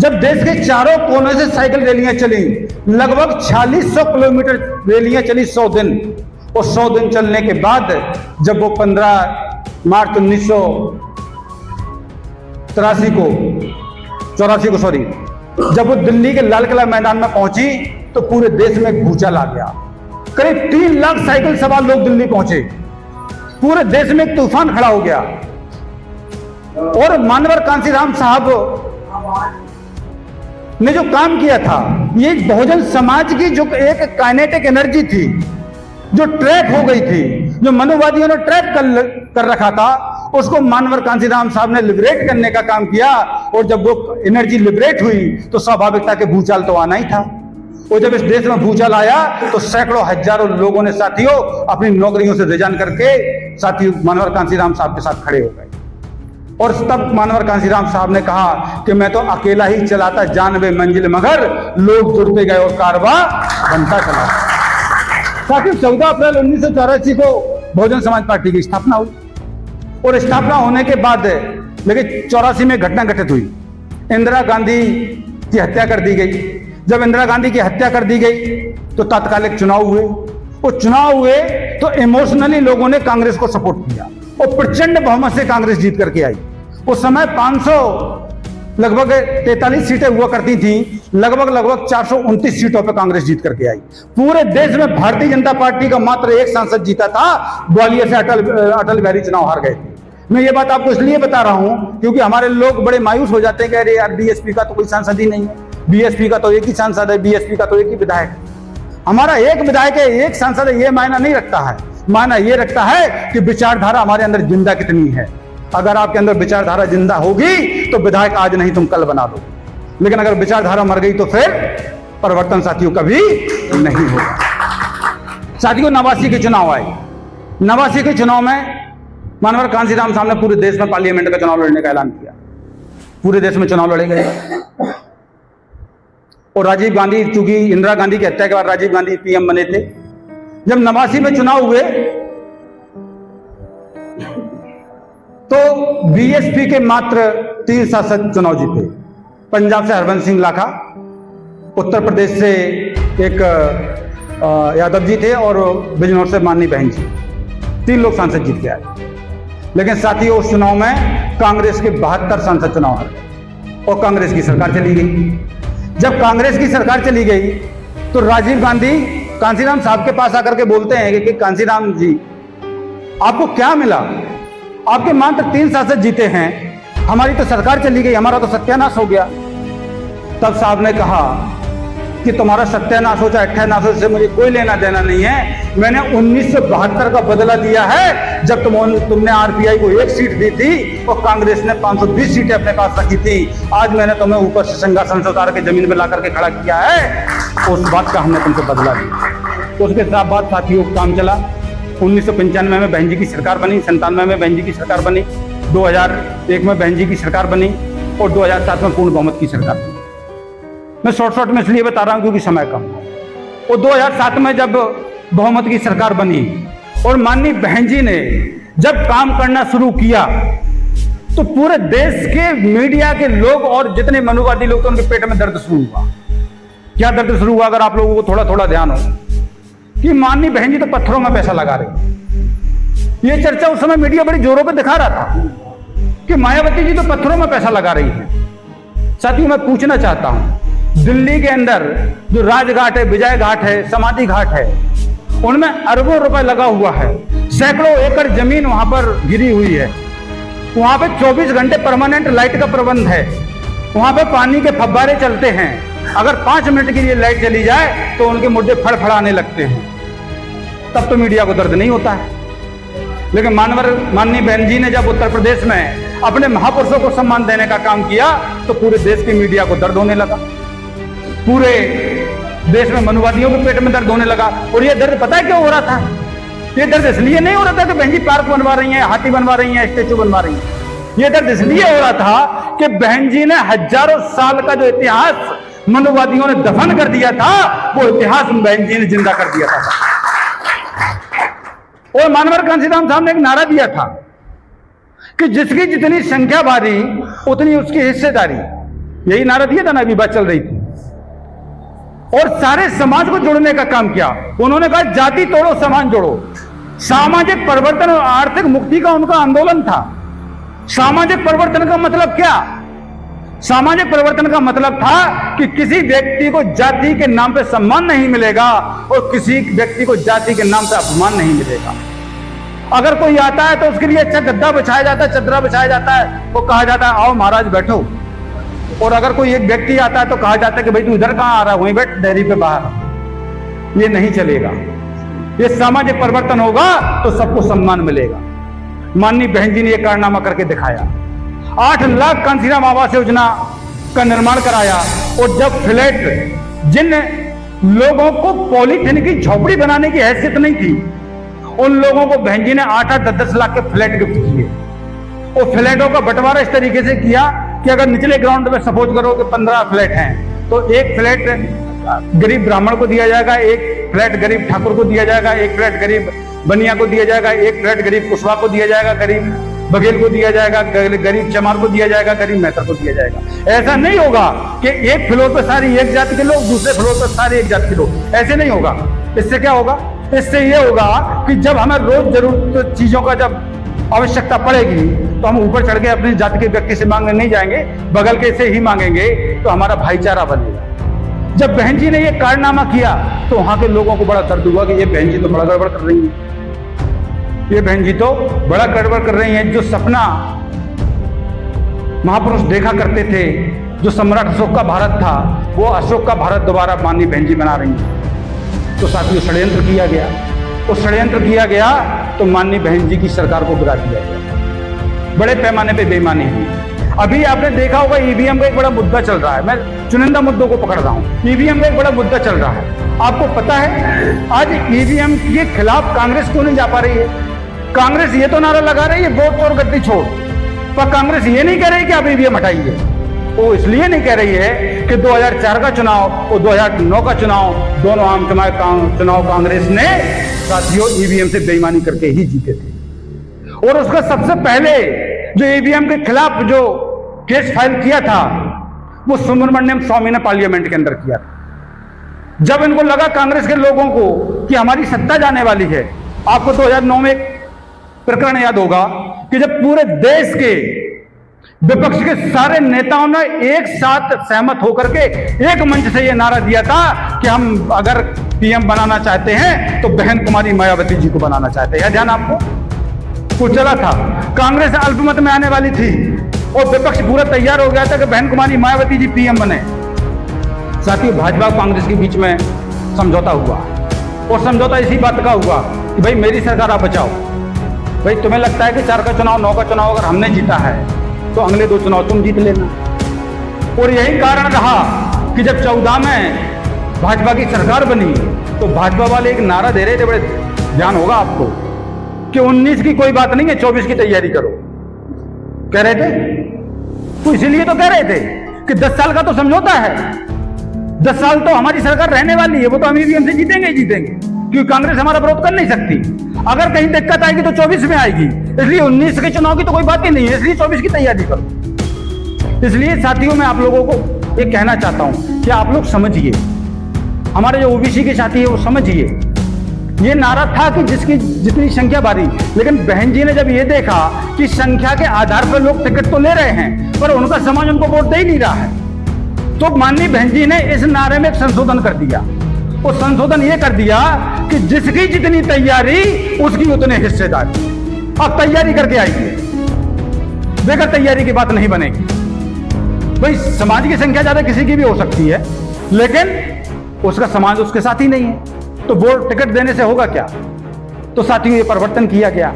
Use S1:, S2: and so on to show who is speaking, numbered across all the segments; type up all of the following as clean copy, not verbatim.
S1: जब देश के चारों कोनों से साइकिल रैलियां चली, लगभग 4600 किलोमीटर रैलियां चली 100 दिन, और 100 दिन चलने के बाद जब वो 15 मार्च 1983 को जब वो दिल्ली के लाल किला मैदान में पहुंची तो पूरे देश में भूचाल आ गया। करीब 3 लाख साइकिल सवार लोग दिल्ली पहुंचे, पूरे देश में एक तूफान खड़ा हो गया। और मानवर कांशीराम साहब ने जो काम किया था, ये बहुजन समाज की जो एक काइनेटिक एनर्जी थी, जो ट्रैप हो गई थी, जो मनुवादियों ने ट्रैप कर रखा था, उसको मानवर कांशीराम साहब ने लिबरेट करने का काम किया। और जब वो एनर्जी लिबरेट हुई तो स्वाभाविकता के भूचाल तो आना ही था। और जब इस देश में भूचाल आया तो सैकड़ों हजारों लोगों ने साथियों अपनी नौकरियों से रिजाइन करके साथियों मानवर कांशीराम साहब के साथ खड़े हो गए। और तब मानवर कांशीराम साहब ने कहा कि मैं तो अकेला ही चलाता जानवे मंजिल, मगर लोग जुड़ते गए और कारवां बनता चला। साथियों 14 अप्रैल 1984 को बहुजन समाज पार्टी की स्थापना हुई, और स्थापना होने के बाद लेकिन 84 में घटना घटित हुई, इंदिरा गांधी की हत्या कर दी गई। जब इंदिरा गांधी की हत्या कर दी गई तो तात्कालिक चुनाव हुए, और चुनाव हुए तो इमोशनली लोगों ने कांग्रेस को सपोर्ट किया और प्रचंड बहुमत से कांग्रेस जीत करके आई। उस समय 500 लगभग 43 सीटें हुआ करती थी, लगभग 429 सीटों पर कांग्रेस जीत करके आई। पूरे देश में भारतीय जनता पार्टी का मात्र एक सांसद जीता था, ग्वालियर से अटल बिहारी चुनाव हार गए थे। मैं ये बात आपको इसलिए बता रहा हूं क्योंकि हमारे लोग बड़े मायूस हो जाते हैं कि अरे यार बीएसपी का तो कोई सांसद ही नहीं है, बीएसपी का तो एक ही सांसद है, बीएसपी का तो एक ही विधायक है। हमारा एक विधायक है, एक सांसद है, ये मायना नहीं रखता है। मायना ये रखता है कि विचारधारा हमारे अंदर जिंदा कितनी है। अगर आपके अंदर विचारधारा जिंदा होगी तो विधायक आज नहीं तुम कल बना दो, लेकिन अगर विचारधारा मर गई तो फिर परिवर्तन साथियों कभी नहीं होगा। साथियों 89 के चुनाव आए, 89 के चुनाव में मानवर कांशीराम साहब ने पूरे देश में पार्लियामेंट का चुनाव लड़ने का ऐलान किया। पूरे देश में चुनाव लड़े गए, और राजीव गांधी, चूंकि इंदिरा गांधी की हत्या के बाद राजीव गांधी पीएम बने थे। जब 89 में चुनाव हुए तो बीएसपी के मात्र 3 सांसद चुनाव जीते। पंजाब से हरबंस सिंह लाखा, उत्तर प्रदेश से एक यादव जी थे, और बिजनौर से माननी बहन जी, 3 लोग सांसद जीत के आए। लेकिन साथियों उस चुनाव में कांग्रेस के 72 सांसद चुनाव हार गए और कांग्रेस की सरकार चली गई। जब कांग्रेस की सरकार चली गई तो राजीव गांधी कांशीराम साहब के पास आकर के बोलते हैं कि कांशीराम जी आपको क्या मिला, आपके मात्र 3 सांसद जीते हैं, हमारी तो सरकार चली गई, हमारा तो सत्यानाश हो गया। तब साहब ने कहा कि तुम्हारा सत्यानाश हो चाहे अट्ठानाश हो, से मुझे कोई लेना देना नहीं है। मैंने 1972 का बदला दिया है, जब तुमने आरपीआई को 1 सीट दी थी और कांग्रेस ने 520 सीटें अपने पास रखी थी। आज मैंने तुम्हें ऊपर से सिंहासन से उतार के जमीन पर ला करके खड़ा किया है, उस बात का हमने तुमसे बदला लिया। तो उसके साथ बाद साथियों काम चला। 1995 में बहन जी की सरकार बनी, 97 में बहन जी की सरकार बनी, 2001 में बहन जी की सरकार बनी, और 2007 में पूर्ण बहुमत की सरकार बनी। मैं शॉर्ट में इसलिए बता रहा हूं क्योंकि समय कम है। और 2007 में जब बहुमत की सरकार बनी और माननीय बहन जी ने जब काम करना शुरू किया तो पूरे देश के मीडिया के लोग और जितने मनुवादी लोग थे उनके पेट में दर्द शुरू हुआ। क्या दर्द शुरू हुआ? अगर आप लोगों को थोड़ा ध्यान हो कि माननीय बहन जी तो पत्थरों में पैसा लगा रही। ये चर्चा उस समय मीडिया बड़ी जोरों पे दिखा रहा था कि मायावती जी तो पत्थरों में पैसा लगा रही है। साथियों मैं पूछना चाहता हूं, दिल्ली के अंदर जो राजघाट है, विजय घाट है, समाधि घाट है, उनमें अरबों रुपए लगा हुआ है, सैकड़ों एकड़ जमीन वहां पर गिरी हुई है, वहां पे 24 घंटे परमानेंट लाइट का प्रबंध है, वहां पे पानी के फव्वारे चलते हैं। अगर 5 मिनट के लिए लाइट चली जाए तो उनके मुद्दे फड़फड़ाने लगते हैं, तब तो मीडिया को दर्द नहीं होता है। लेकिन माननीय बहन जी ने जब उत्तर प्रदेश में अपने महापुरुषों को सम्मान देने का काम किया तो पूरे देश की मीडिया को दर्द होने लगा, पूरे देश में मनुवादियों के पेट में दर्द होने लगा। और ये दर्द पता है क्यों हो रहा था? ये दर्द इसलिए नहीं हो रहा था कि बहन जी पार्क बनवा रही हैं, हाथी बनवा रही हैं, स्टेचू बनवा रही हैं। ये दर्द इसलिए हो रहा था कि बहन जी ने हजारों साल का जो इतिहास मनुवादियों ने दफन कर दिया था, वो इतिहास बहन जी ने जिंदा कर दिया था। और मानवर कांशीराम साहब ने एक नारा दिया था कि जिसकी जितनी संख्या भारी उतनी उसकी हिस्सेदारी। यही नारा दिया था ना, अभी बात चल रही थी। और सारे समाज को जोड़ने का काम किया। उन्होंने कहा जाति तोड़ो समाज जोड़ो। सामाजिक परिवर्तन और आर्थिक मुक्ति का उनका आंदोलन था। सामाजिक परिवर्तन का मतलब क्या? सामाजिक परिवर्तन का मतलब था कि किसी व्यक्ति को जाति के नाम पे सम्मान नहीं मिलेगा और किसी व्यक्ति को जाति के नाम पे अपमान नहीं मिलेगा। अगर कोई आता है तो उसके लिए अच्छा गद्दा बिछाया जाता है, चदरा बिछाया जाता है, वो कहा जाता है आओ महाराज बैठो। और अगर कोई एक व्यक्ति आता है तो कहा जाता है कि भाई तू इधर कहां आ रहा है, वहीं बैठ डेयरी पे बाहर। ये नहीं चलेगा। ये सामाजिक परिवर्तन होगा तो सबको सम्मान मिलेगा। माननीय बहन जी ने यह कारनामा करके दिखाया। 8 लाख कांसीराम आवास योजना का निर्माण कराया। और जब फ्लैट, जिन लोगों को पॉलीथिन की झोपड़ी बनाने की हैसियत नहीं थी, उन लोगों को बहन जी ने 8-8, 10-10 लाख के फ्लैट गिफ्ट किए। और फ्लैटों का बंटवारा इस तरीके से किया कि अगर निचले ग्राउंड में सपोज करो कि 15 फ्लैट हैं तो एक फ्लैट गरीब ब्राह्मण को दिया जाएगा, एक फ्लैट गरीब ठाकुर को दिया जाएगा, एक फ्लैट गरीब बनिया को दिया जाएगा, एक फ्लैट गरीब कुशवाहा को दिया जाएगा, गरीब बघेल को दिया जाएगा, गरीब चमार को दिया जाएगा, गरीब मेहतर को दिया जाएगा। ऐसा नहीं होगा कि एक फ्लोर पर सारी एक जाति के लोग, दूसरे फ्लोर पर सारे एक जाति के लोग। ऐसे नहीं होगा। इससे क्या होगा? इससे यह होगा कि जब हमें रोज जरूरत चीजों का जब आवश्यकता पड़ेगी तो हम ऊपर चढ़ के अपनी जाति के व्यक्ति से मांगने नहीं जाएंगे, बगल के से ही मांगेंगे, तो हमारा भाईचारा बनेगा। जब बहन जी ने ये कारनामा किया तो वहां के लोगों को बड़ा दर्द हुआ कि ये बहन जी तो बड़ा गड़बड़ कर रही है, ये बहन जी तो बड़ा गड़बड़ कर रही है। जो सपना महापुरुष देखा करते थे, जो सम्राट अशोक का भारत था, वो अशोक का भारत दोबारा माननीय बहन जी बना रही है। तो साथियों षड्यंत्र किया गया। और षड्यंत्र किया गया तो माननीय बहन जी की सरकार को गिरा दिया गया। बड़े पैमाने पे बेईमानी हुई। अभी आपने देखा होगा ईवीएम का एक बड़ा मुद्दा चल रहा है। मैं चुनिंदा मुद्दों को पकड़ रहा हूं। ईवीएम का एक बड़ा मुद्दा चल रहा है। आपको पता है आज ईवीएम के खिलाफ कांग्रेस क्यों नहीं जा पा रही है? कांग्रेस ये तो नारा लगा रही है वोट और गद्दी छोड़, पर कांग्रेस ये नहीं कह रही कि आप ईवीएम हटाइए। वो इसलिए नहीं कह रही है कि 2004 का चुनाव और 2009 का चुनाव, दोनों आम चुनाव कांग्रेस ने साथियों ईवीएम से बेईमानी करके ही जीते थे। और उसका सबसे पहले जो ईवीएम के खिलाफ जो केस फाइल किया था वो सुब्रमण्यम स्वामी ने पार्लियामेंट के अंदर किया था। जब इनको लगा कांग्रेस के लोगों को कि हमारी सत्ता जाने वाली है, आपको 2009 में एक प्रकरण याद होगा कि जब पूरे देश के विपक्ष के सारे नेताओं ने एक साथ सहमत होकर के एक मंच से यह नारा दिया था कि हम अगर पीएम बनाना चाहते हैं तो बहन कुमारी मायावती जी को बनाना चाहते हैं। ध्यान आपको कुछ चला था। कांग्रेस अल्पमत में आने वाली थी और विपक्ष पूरा तैयार हो गया था कि बहन कुमारी मायावती जी पीएम बने। साथियों भाजपा और कांग्रेस के बीच में समझौता हुआ और समझौता इसी बात का हुआ कि भाई मेरी सरकार आप बचाओ। भाई तुम्हें लगता है कि 4 का चुनाव 9 का चुनाव अगर हमने जीता है तो अगले 2 चुनाव तुम जीत लेना। और यही कारण रहा कि जब 14 में भाजपा की सरकार बनी तो भाजपा वाले एक नारा दे रहे थे, बड़े ध्यान होगा आपको, कि 19 की कोई बात नहीं है, 24 की तैयारी करो। कह रहे थे तो इसीलिए तो कह रहे थे कि 10 साल का तो समझौता है, 10 साल तो हमारी सरकार रहने वाली है, वो तो हम ईवीएम से जीतेंगे ही जीतेंगे, क्योंकि कांग्रेस हमारा विरोध कर नहीं सकती। अगर कहीं दिक्कत आएगी तो 24 में आएगी, इसलिए 19 के चुनाव की तो कोई बात ही नहीं है, इसलिए 24 की तैयारी करो। इसलिए साथियों मैं आप लोगों को ये कहना चाहता हूं कि आप लोग समझिए, हमारे जो ओबीसी के साथी है वो समझिए। ये नारा था कि जिसकी जितनी संख्या बारी, लेकिन बहन जी ने जब ये देखा कि संख्या के आधार पर लोग टिकट तो ले रहे हैं पर उनका समाज उनको वोट दे ही नहीं रहा है, तो माननीय बहन जी ने इस नारे में एक संशोधन कर दिया। और संशोधन ये कर दिया कि जिसकी जितनी तैयारी उसकी उतने हिस्सेदारी। अब तैयारी करके आएगी, बेगर तैयारी की बात नहीं बनेगी। भाई समाज की संख्या ज्यादा किसी की भी हो सकती है, लेकिन उसका समाज उसके साथ ही नहीं है, तो वोट टिकट देने से होगा क्या? तो साथियों ये परिवर्तन किया गया।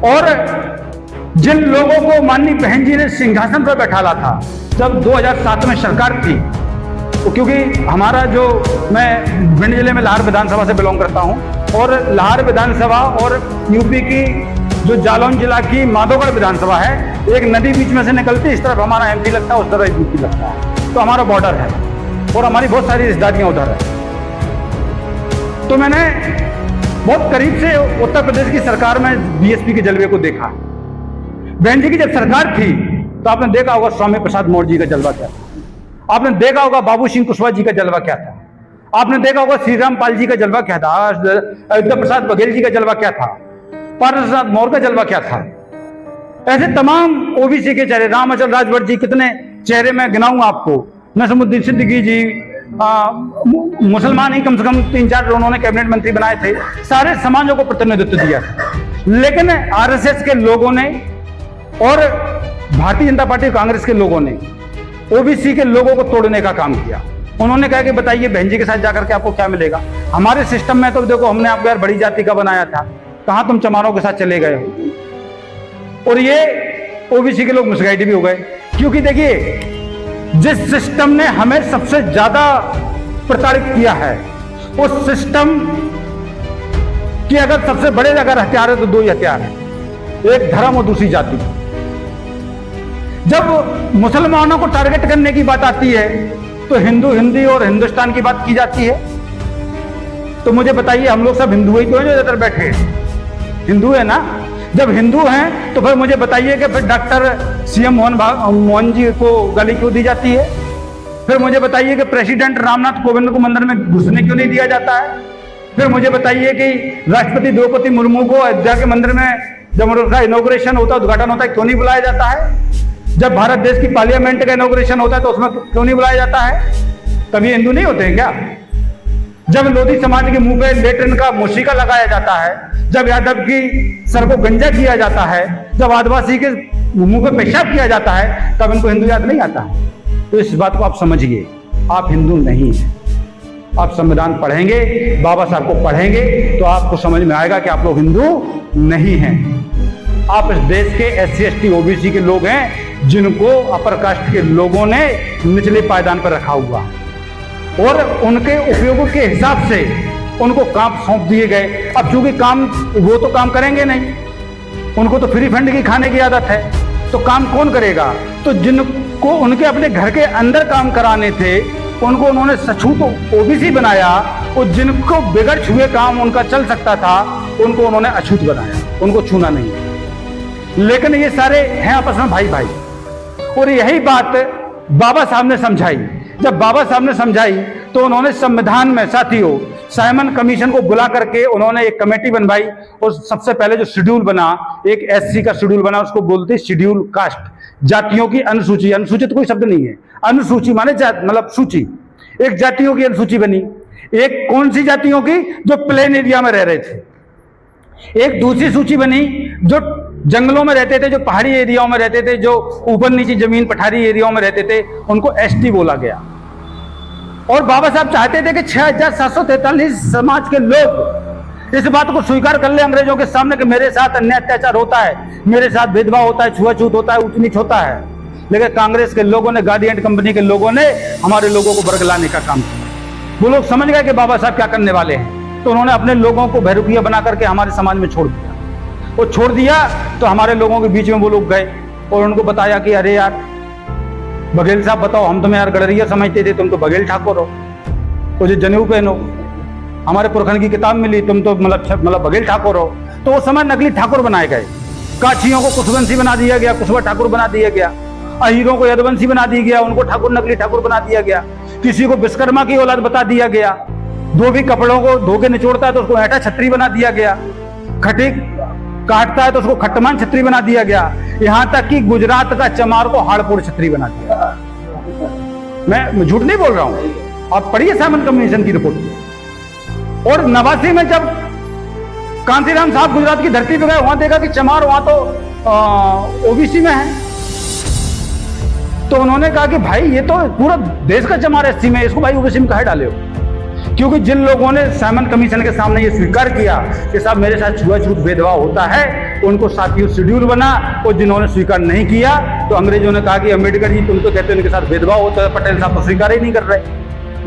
S1: और जिन लोगों को माननीय बहन जी ने सिंहासन पर बैठाला था जब 2007 में सरकार थी, तो क्योंकि हमारा जो, मैं भिंड जिले में लाहौर विधानसभा से बिलोंग करता हूं, और लाहौर विधानसभा और यूपी की जो जालौन जिला की माधोगढ़ विधानसभा है, एक नदी बीच में से निकलती, इस तरफ हमारा एमपी लगता है, उस तरफ यूपी लगता है, तो हमारा बॉर्डर है और हमारी बहुत सारी रिश्तेदारियां उधर है। तो मैंने बहुत करीब से उत्तर प्रदेश की सरकार में बीएसपी के जलवे को देखा। बहन जी की जब सरकार थी तो आपने देखा होगा स्वामी प्रसाद मौर्य जी का जलवा क्या था। आपने देखा होगा बाबू सिंह कुशवाहा जी का जलवा क्या था, आपने देखा होगा श्री राम पाल जी का जलवा क्या था, अयोध्या प्रसाद बघेल जी का जलवा क्या था, पारसनाथ मौर्य का जलवा क्या था। ऐसे तमाम ओबीसी के चेहरे, रामअचल राजभर जी, कितने चेहरे मैं गिनाऊं आपको, नसमुद्दीन सिद्दीकी जी, मुसलमान ही कम से कम 3-4 उन्होंने कैबिनेट मंत्री बनाए थे, सारे समाजों को प्रतिनिधित्व दिया था। लेकिन आरएसएस के लोगों ने और भारतीय जनता पार्टी कांग्रेस के लोगों ने ओबीसी के लोगों को तोड़ने का काम किया। उन्होंने कहा कि बताइए बहन जी के साथ जाकर के आपको क्या मिलेगा, हमारे सिस्टम में तो देखो हमने आपको यार बड़ी जाति का बनाया था, कहां तुम चमारों के साथ चले गए हो। और ये ओबीसी के लोग मिसगाइड भी हो गए, क्योंकि देखिए जिस सिस्टम ने हमें सबसे ज्यादा प्रताड़ित किया है, उस सिस्टम की अगर सबसे बड़े अगर हथियार है तो 2 ही हथियार है, एक धर्म और दूसरी जाति। जब मुसलमानों को टारगेट करने की बात आती है तो हिंदी और हिंदुस्तान की बात की जाती है। तो मुझे बताइए, हम लोग सब हिंदू ही क्यों जो इधर बैठे हैं, हिंदू है ना। जब हिंदू हैं तो फिर मुझे बताइए कि फिर डॉक्टर सीएम मोहन जी को गाली क्यों दी जाती है। फिर मुझे बताइए कि प्रेसिडेंट रामनाथ कोविंद को मंदिर में घुसने क्यों नहीं दिया जाता है। फिर मुझे बताइए कि राष्ट्रपति द्रौपदी मुर्मू को अयोध्या के मंदिर में जब उनका इनॉग्रेशन होता है, उद्घाटन होता है, क्यों नहीं बुलाया जाता है। जब भारत देश की पार्लियामेंट का इनॉग्रेशन होता है तो उसमें क्यों नहीं बुलाया जाता है। तब ये हिंदू नहीं होते हैं क्या। जब लोधी समाज के मुंह पे लेटरिन का मूसिका लगाया जाता है, जब यादव की सर को गंजा किया जाता है, जब आदिवासी के मुंह पे पेशाब किया जाता है, तब इनको हिंदू याद नहीं आता है। तो इस बात को आप समझिए, आप हिंदू नहीं हैं। आप संविधान पढ़ेंगे, बाबा साहब को पढ़ेंगे तो आपको समझ में आएगा कि आप लोग हिंदू नहीं हैं। आप इस देश के SC ST OBC के लोग हैं जिनको अपर कास्ट के लोगों ने निचले पायदान पर रखा हुआ और उनके उपयोगों के हिसाब से उनको काम सौंप दिए गए। अब चूंकि काम वो तो काम करेंगे नहीं, उनको तो फ्री फंड की खाने की आदत है, तो काम कौन करेगा। तो जिनको उनके अपने घर के अंदर काम कराने थे उनको उन्होंने सछूत OBC बनाया, और जिनको बिगड़ छुए काम उनका चल सकता था उनको उन्होंने अछूत बनाया, उनको छूना नहीं। लेकिन ये सारे हैं आपस में भाई भाई। और यही बात बाबा साहब ने समझाई। जब बाबा साहब ने समझाई तो उन्होंने संविधान में, साथियों, साइमन कमीशन को बुला करके उन्होंने एक कमेटी बनवाई और सबसे पहले जो शेड्यूल बना, एक SC का शेड्यूल बना, उसको बोलते शेड्यूल कास्ट, जातियों की अनुसूची। अनुसूचित कोई शब्द नहीं है, अनुसूची माने मतलब सूची। एक जातियों की अनुसूची बनी, एक कौन सी जातियों की, जो प्लेन एरिया में रह रहे थे। एक दूसरी सूची बनी जो जंगलों में रहते थे, जो पहाड़ी एरियाओं में रहते थे, जो ऊपर नीचे जमीन पठारी एरियाओं में रहते थे, उनको ST बोला गया। और बाबा साहब चाहते थे कि 6743 समाज के लोग इस बात को स्वीकार कर ले अंग्रेजों के सामने कि मेरे साथ अन्याय अत्याचार होता है, मेरे साथ भेदभाव होता है, छुआछूत होता है, ऊंच नीच होता है। लेकिन कांग्रेस के लोगों ने, गार्डियन कंपनी के लोगों ने हमारे लोगों को बरगलाने का काम किया। वो लोग समझ गए कि बाबा साहब क्या करने वाले हैं, तो उन्होंने अपने लोगों को बहरूपिया बना करके हमारे समाज में छोड़ दिया। वो छोड़ दिया तो हमारे लोगों के बीच में वो लोग गए और उनको बताया कि अरे यार बघेल साहब बताओ, हम तुम्हें यार गडरिया समझते थे, तुम तो बघेल ठाकुर हो, तो जो जनेऊ पहनो, हमारे पुरखन की किताब मिली, तुम तो मतलब बघेल ठाकुर हो। तो वो समय नकली ठाकुर बनाए गए। काछियों को कुशवंशी बना दिया गया, कुशवा ठाकुर बना दिया गया। अहीरों को यदुवंशी बना दिया गया, उनको ठाकुर नकली ठाकुर बना दिया गया। किसी को विश्वकर्मा की औलाद बता दिया गया। धोबी कपड़ों को धो के निचोड़ता है तो उसको ऐटा छत्री बना दिया गया। खटी काटता है तो उसको खट्टमान छत्री बना दिया गया। यहां तक कि गुजरात का चमार को हाड़पुर छत्री बना दिया। मैं झूठ नहीं बोल रहा हूं, आप पढ़िए साइमन कमीशन की रिपोर्ट। और 89 में जब कांतीराम साहब गुजरात की धरती पे गए, वहां देखा कि चमार वहां तो OBC में है। तो उन्होंने कहा कि भाई ये तो पूरा देश का चमार SC में, इसको भाई OBC में काहे डाले हो। क्योंकि जिन लोगों ने साइमन कमीशन के सामने ये स्वीकार किया कि साहब मेरे साथ छुआछूत भेदभाव होता है, उनको साथियों शेड्यूल बना। और जिन्होंने स्वीकार नहीं किया तो अंग्रेजों ने कहा कि अम्बेडकर जी तुम तो कहते हो उनके साथ भेदभाव होता है, पटेल साहब तो स्वीकार ही नहीं कर रहे,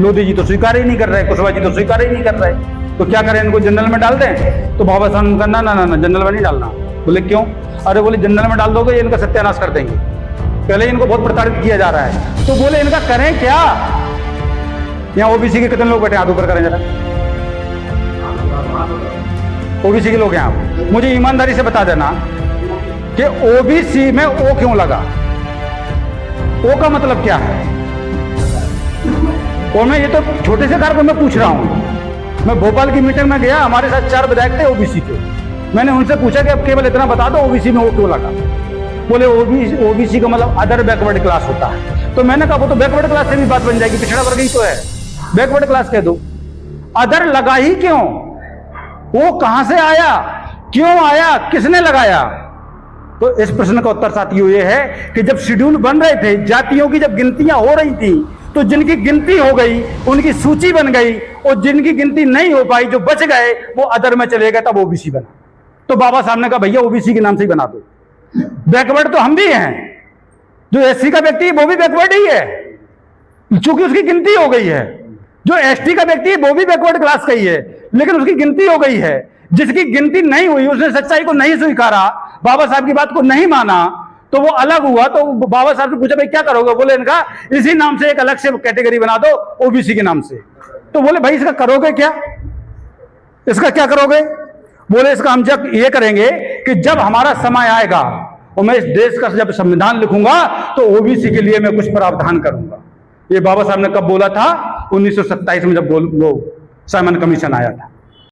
S1: लोधी जी तो स्वीकार ही नहीं कर रहे, कुशवाहा जी तो स्वीकार ही नहीं कर रहे, तो क्या करें, इनको जनरल में डाल दें। तो बाबा साहब का ना जनरल में नहीं डालना। बोले क्यों। अरे बोले जनरल में डाल दोगे इनका सत्यानाश कर देंगे, पहले इनको बहुत प्रताड़ित किया जा रहा है। तो बोले इनका करें क्या। यहाँ OBC के कितने लोग बैठे, हाथ ऊपर करें जरा। OBC के लोग हैं आप, मुझे ईमानदारी से बता देना कि OBC में O क्यों लगा। O का मतलब क्या है। और मैं ये तो छोटे से कार्य में पूछ रहा हूँ। मैं भोपाल की मीटिंग में गया, हमारे साथ 4 विधायक थे ओबीसी के। मैंने उनसे पूछा कि अब केवल इतना बता दो ओबीसी में वो क्यों लगा। बोले ओबीसी का मतलब अदर बैकवर्ड क्लास होता है। तो मैंने कहा वो तो बैकवर्ड क्लास से भी बात बन जाएगी, पिछड़ा वर्ग ही तो है, बैकवर्ड क्लास कह दो। अदर लगा ही क्यों, वो कहां से आया, क्यों आया, किसने लगाया? तो इस प्रश्न का उत्तर साथियों ये है कि जब शेड्यूल बन रहे थे, जातियों की जब गिनतियां हो रही थी, तो जिनकी गिनती हो गई उनकी सूची बन गई, और जिनकी गिनती नहीं हो पाई, जो बच गए, वो अदर में चले गए, तब ओबीसी बना। तो बाबा साहब ने कहा भैया ओबीसी के नाम से ही बना दो। बैकवर्ड तो हम भी हैं, जो एससी का व्यक्ति है वो भी बैकवर्ड ही है, क्योंकि उसकी गिनती हो गई है। जो एसटी का व्यक्ति है वो भी बैकवर्ड क्लास का ही है, लेकिन उसकी गिनती हो गई है। जिसकी गिनती नहीं हुई, उसने सच्चाई को नहीं स्वीकारा, बाबा साहब की बात को नहीं माना, तो वो अलग हुआ। तो बाबा साहब से पूछा भाई क्या करोगे? बोले इनका इसी नाम से एक अलग से कैटेगरी बना दो, ओबीसी के नाम से। तो बोले भाई इसका करोगे क्या, इसका क्या करोगे? बोले इसका हम जब ये करेंगे कि जब हमारा समय आएगा और मैं इस देश का जब संविधान लिखूंगा तो ओबीसी के लिए मैं कुछ प्रावधान करूंगा। ये बाबा साहब ने कब बोला था? 1927 में, जब वो साइमन कमीशन आया था।